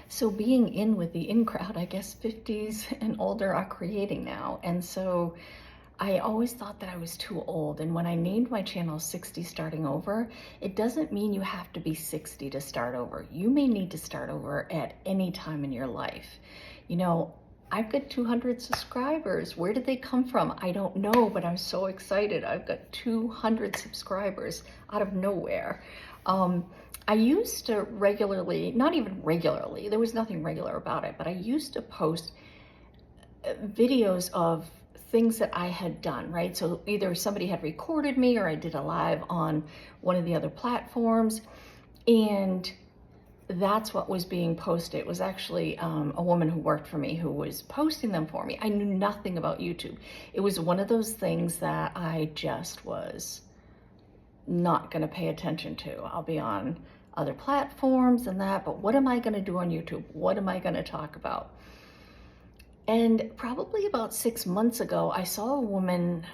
So being in with the in crowd, I guess 50s and older are creating now. And so I always thought that I was too old. And when I named my channel 60 Starting Over, it doesn't mean you have to be 60 to start over. You may need to start over at any time in your life. You know, I've got 200 subscribers. Where did they come from? I don't know, but I'm so excited. I've got 200 subscribers out of nowhere. I used to regularly, not even regularly, there was nothing regular about it, but I used to post videos of things that I had done, right? So either somebody had recorded me or I did a live on one of the other platforms, and that's what was being posted. It was actually a woman who worked for me who was posting them for me. I knew nothing about YouTube. It was one of those things that I just was not going to pay attention to. I'll be on other platforms and that, but what am I going to do on YouTube? What am I going to talk about? And probably about 6 months ago, I saw a woman,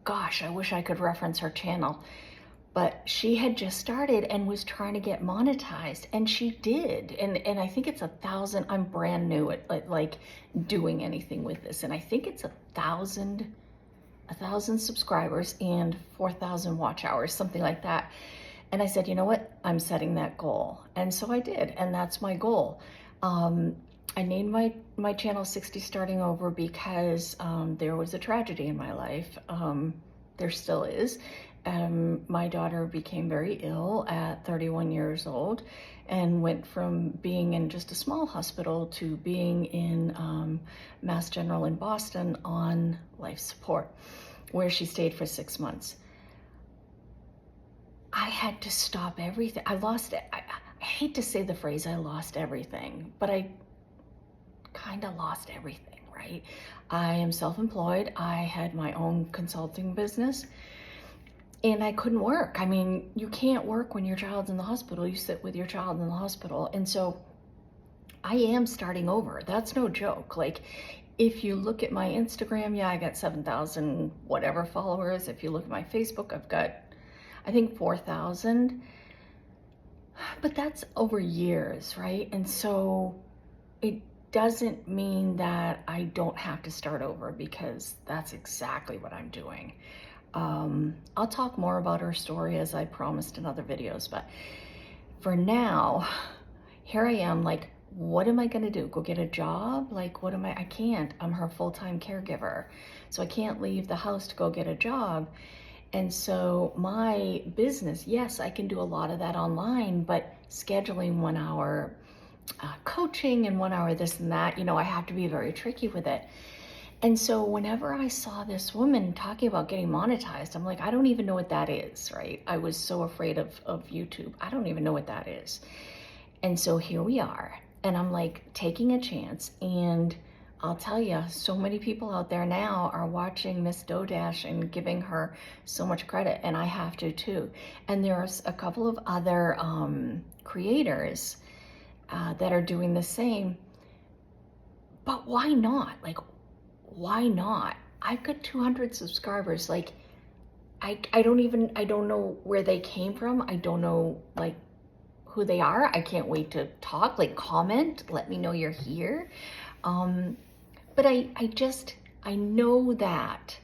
gosh, I wish I could reference her channel, but she had just started and was trying to get monetized, and she did. And I think it's 1,000, I'm brand new at like doing anything with this. And I think it's 1,000 subscribers and 4,000 watch hours, something like that. And I said, you know what? I'm setting that goal. And so I did, and that's my goal. I named my channel 60 Starting Over because there was a tragedy in my life. There still is. My daughter became very ill at 31 years old and went from being in just a small hospital to being in Mass General in Boston on life support, where she stayed for 6 months. I had to stop everything. I lost it. I hate to say the phrase, I lost everything, but I kind of lost everything, right? I am self-employed. I had my own consulting business and I couldn't work. I mean, you can't work when your child's in the hospital. You sit with your child in the hospital. And so I am starting over. That's no joke. Like, if you look at my Instagram, yeah, I got 7,000 whatever followers. If you look at my Facebook, I've got, I think 4,000, but that's over years, right? And so it doesn't mean that I don't have to start over, because that's exactly what I'm doing. I'll talk more about her story as I promised in other videos, but for now, here I am, like, what am I gonna do? Go get a job? Like, what am I can't. I'm her full-time caregiver. So I can't leave the house to go get a job. And so my business, yes, I can do a lot of that online, but scheduling 1 hour coaching and 1 hour this and that, you know, I have to be very tricky with it. And so whenever I saw this woman talking about getting monetized, I'm like, I don't even know what that is, right? I was so afraid of YouTube. I don't even know what that is. And so here we are. And I'm like taking a chance. And I'll tell you, so many people out there now are watching Miss Dodash and giving her so much credit. And I have to too. And there's a couple of other creators that are doing the same. But why not? Like, why not? I've got 200 subscribers. Like, I don't know where they came from. I don't know, like, who they are. I can't wait to talk. Like, comment, let me know you're here. But I know that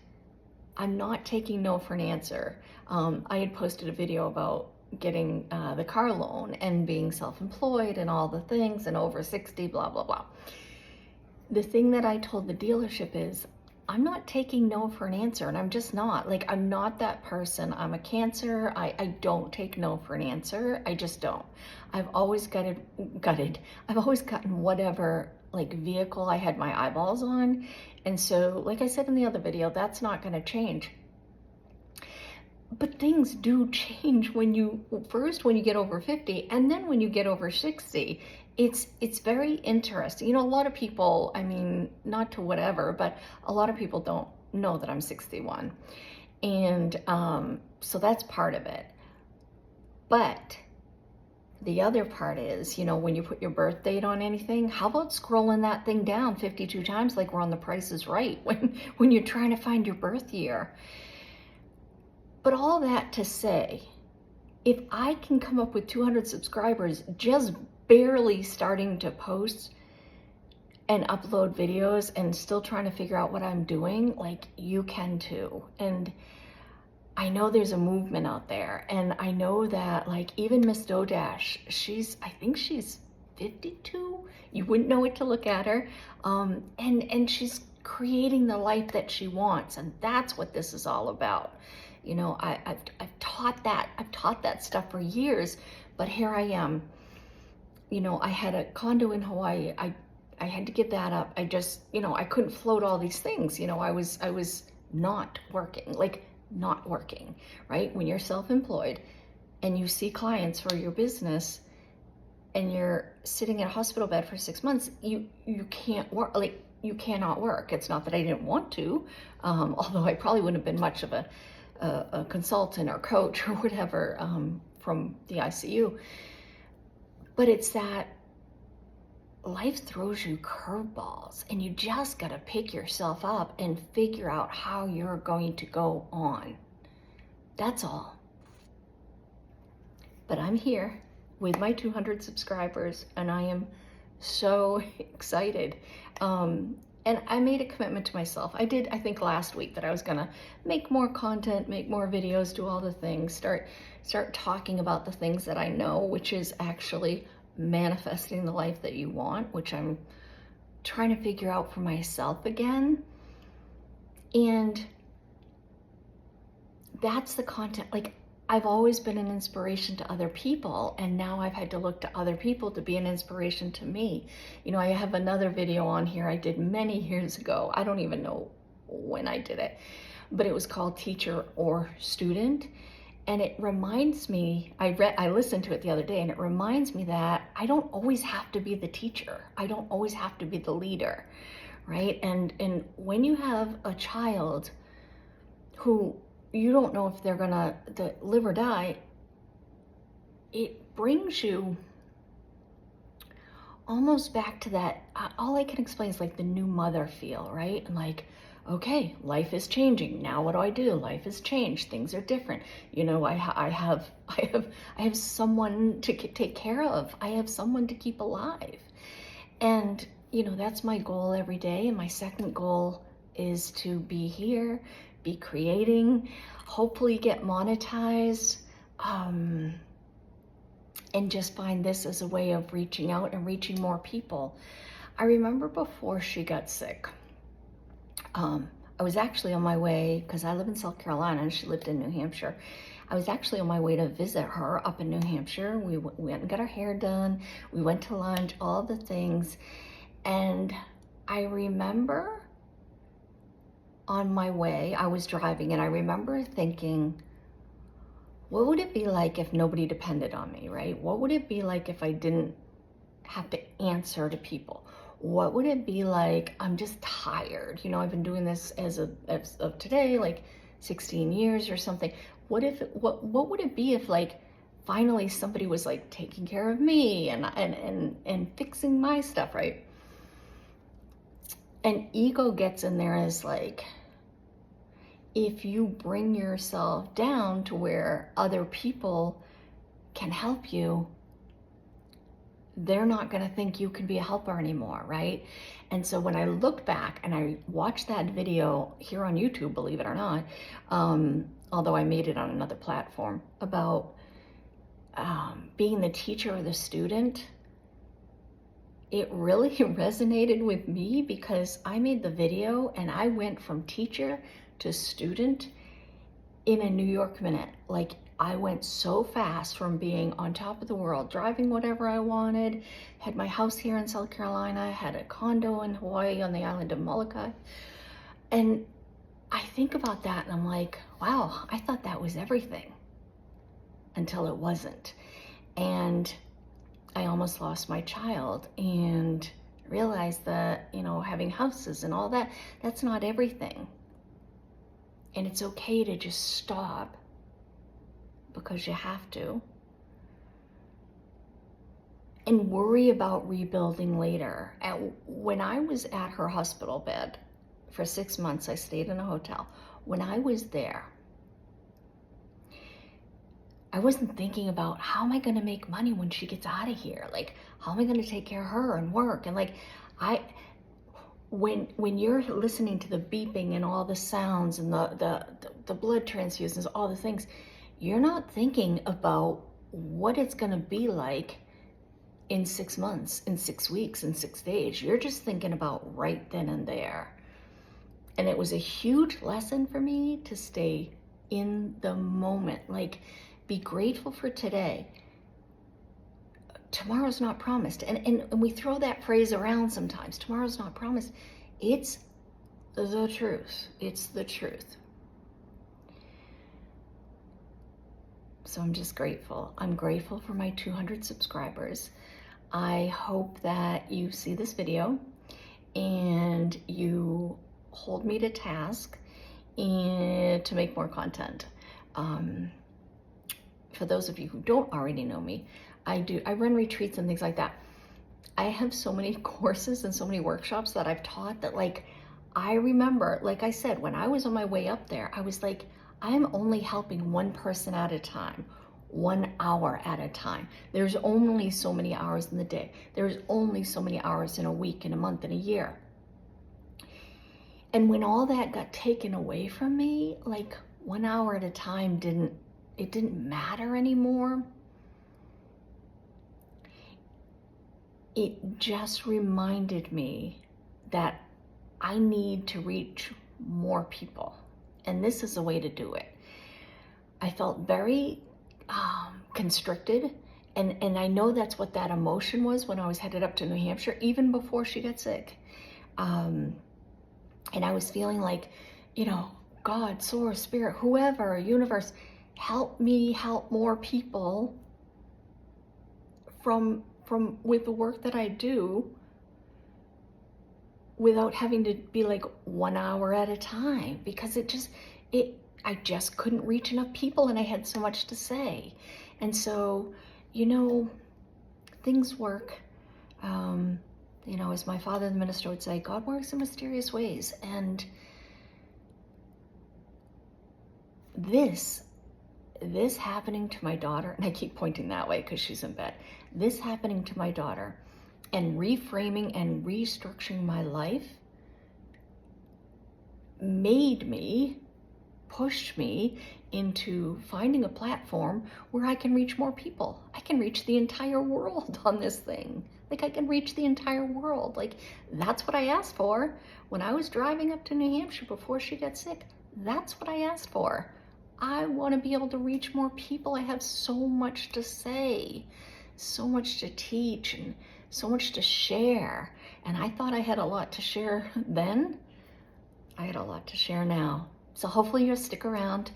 I'm not taking no for an answer. I had posted a video about getting the car loan and being self-employed and all the things and over 60, blah, blah, blah. The thing that I told the dealership is, I'm not taking no for an answer, and I'm just not. Like, I'm not that person. I'm a Cancer. I don't take no for an answer. I just don't. I've always gutted. I've always gotten whatever, like, vehicle I had my eyeballs on. And so, like I said in the other video, that's not going to change. But things do change when you get over 50, and then when you get over 60. It's very interesting. You know, a lot of people, I mean, not to whatever, but a lot of people don't know that I'm 61. And so that's part of it. But the other part is, you know, when you put your birth date on anything, how about scrolling that thing down 52 times like we're on The Price is Right when you're trying to find your birth year? But all that to say, if I can come up with 200 subscribers just barely starting to post and upload videos and still trying to figure out what I'm doing, like, you can too. And I know there's a movement out there, and I know that, like, even Miss Dodash, I think she's 52. You wouldn't know it to look at her. And she's creating the life that she wants, and that's what this is all about. You know, I've taught that stuff for years, but here I am. You know, I had a condo in Hawaii. I had to give that up. I just, you know, I couldn't float all these things. You know, I was not working, like, not working, right? When you're self-employed and you see clients for your business and you're sitting in a hospital bed for 6 months, you can't work, like, you cannot work. It's not that I didn't want to, although I probably wouldn't have been much of a consultant or coach or whatever from the ICU. But it's that life throws you curveballs, and you just got to pick yourself up and figure out how you're going to go on. That's all. But I'm here with my 200 subscribers, and I am so excited. And I made a commitment to myself. I think last week, that I was gonna make more content, make more videos, do all the things, start talking about the things that I know, which is actually manifesting the life that you want, which I'm trying to figure out for myself again. And that's the content. Like, I've always been an inspiration to other people, and now I've had to look to other people to be an inspiration to me. You know, I have another video on here I did many years ago. I don't even know when I did it, but it was called Teacher or Student. And it reminds me, I listened to it the other day, and it reminds me that I don't always have to be the teacher. I don't always have to be the leader, right? And when you have a child who you don't know if they're gonna live or die, it brings you almost back to that, all I can explain is like the new mother feel, right? And like, okay, life is changing. Now what do I do? Life has changed. Things are different. You know, I have someone to take care of. I have someone to keep alive. And, you know, that's my goal every day. And my second goal is to be here, be creating, hopefully get monetized, and just find this as a way of reaching out and reaching more people. I remember before she got sick, I was actually on my way, because I live in South Carolina and she lived in New Hampshire. I was actually on my way to visit her up in New Hampshire. We went and got our hair done. We went to lunch, all the things. And I remember on my way, I was driving, and I remember thinking, what would it be like if nobody depended on me, right? What would it be like if I didn't have to answer to people? What would it be like? I'm just tired. You know, I've been doing this as of today, like 16 years or something. What would it be if, like, finally somebody was like taking care of me and fixing my stuff, right? And ego gets in there as like, if you bring yourself down to where other people can help you, they're not going to think you can be a helper anymore, right? And so when I look back and I watched that video here on YouTube, believe it or not, although I made it on another platform, about being the teacher or the student, it really resonated with me, because I made the video and I went from teacher to student in a New York minute. Like, I went so fast from being on top of the world, driving whatever I wanted, had my house here in South Carolina, had a condo in Hawaii on the island of Molokai. And I think about that and I'm like, wow, I thought that was everything until it wasn't. And I almost lost my child and realized that, you know, having houses and all that, that's not everything. And it's okay to just stop, because you have to, and worry about rebuilding later. When I was at her hospital bed for 6 months, I stayed in a hotel. When I was there, I wasn't thinking about how am I going to make money when she gets out of here? Like, how am I going to take care of her and work? And like, I, when you're listening to the beeping and all the sounds and the blood transfusions, all the things, you're not thinking about what it's going to be like in 6 months, in 6 weeks, in 6 days. You're just thinking about right then and there. And it was a huge lesson for me to stay in the moment. Like, be grateful for today. Tomorrow's not promised. And we throw that phrase around sometimes. Tomorrow's not promised. It's the truth. It's the truth. So I'm just grateful. I'm grateful for my 200 subscribers. I hope that you see this video and you hold me to task and to make more content. For those of you who don't already know me, I run retreats and things like that. I have so many courses and so many workshops that I've taught that, like, I remember, like I said, when I was on my way up there, I was like, I'm only helping one person at a time, 1 hour at a time. There's only so many hours in the day. There's only so many hours in a week, in a month, in a year. And when all that got taken away from me, like 1 hour at a time didn't matter anymore. It just reminded me that I need to reach more people. And this is a way to do it. I felt very constricted. And I know that's what that emotion was when I was headed up to New Hampshire, even before she got sick. And I was feeling like, God, source, spirit, whoever, universe, help me help more people from with the work that I do, without having to be like 1 hour at a time, because I just couldn't reach enough people, and I had so much to say. And so, things work. As my father, the minister, would say, God works in mysterious ways. And this happening to my daughter, and I keep pointing that way because she's in bed, this happening to my daughter and reframing and restructuring my life pushed me into finding a platform where I can reach more people. I can reach the entire world on this thing. Like, I can reach the entire world. Like, that's what I asked for when I was driving up to New Hampshire before she got sick. That's what I asked for. I want to be able to reach more people. I have so much to say, so much to teach, and so much to share. And I thought I had a lot to share then. I had a lot to share now. So hopefully you'll stick around.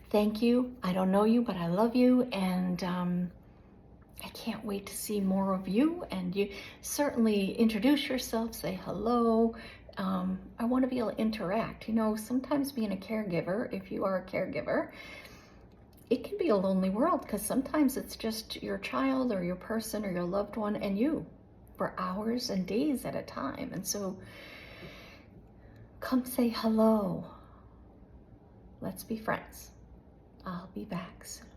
Thank you. I don't know you, but I love you. And I can't wait to see more of you. And you certainly introduce yourself, say hello. I want to be able to interact. Sometimes being a caregiver, if you are a caregiver, it can be a lonely world, because sometimes it's just your child or your person or your loved one and you for hours and days at a time. And so come say hello. Let's be friends. I'll be back soon.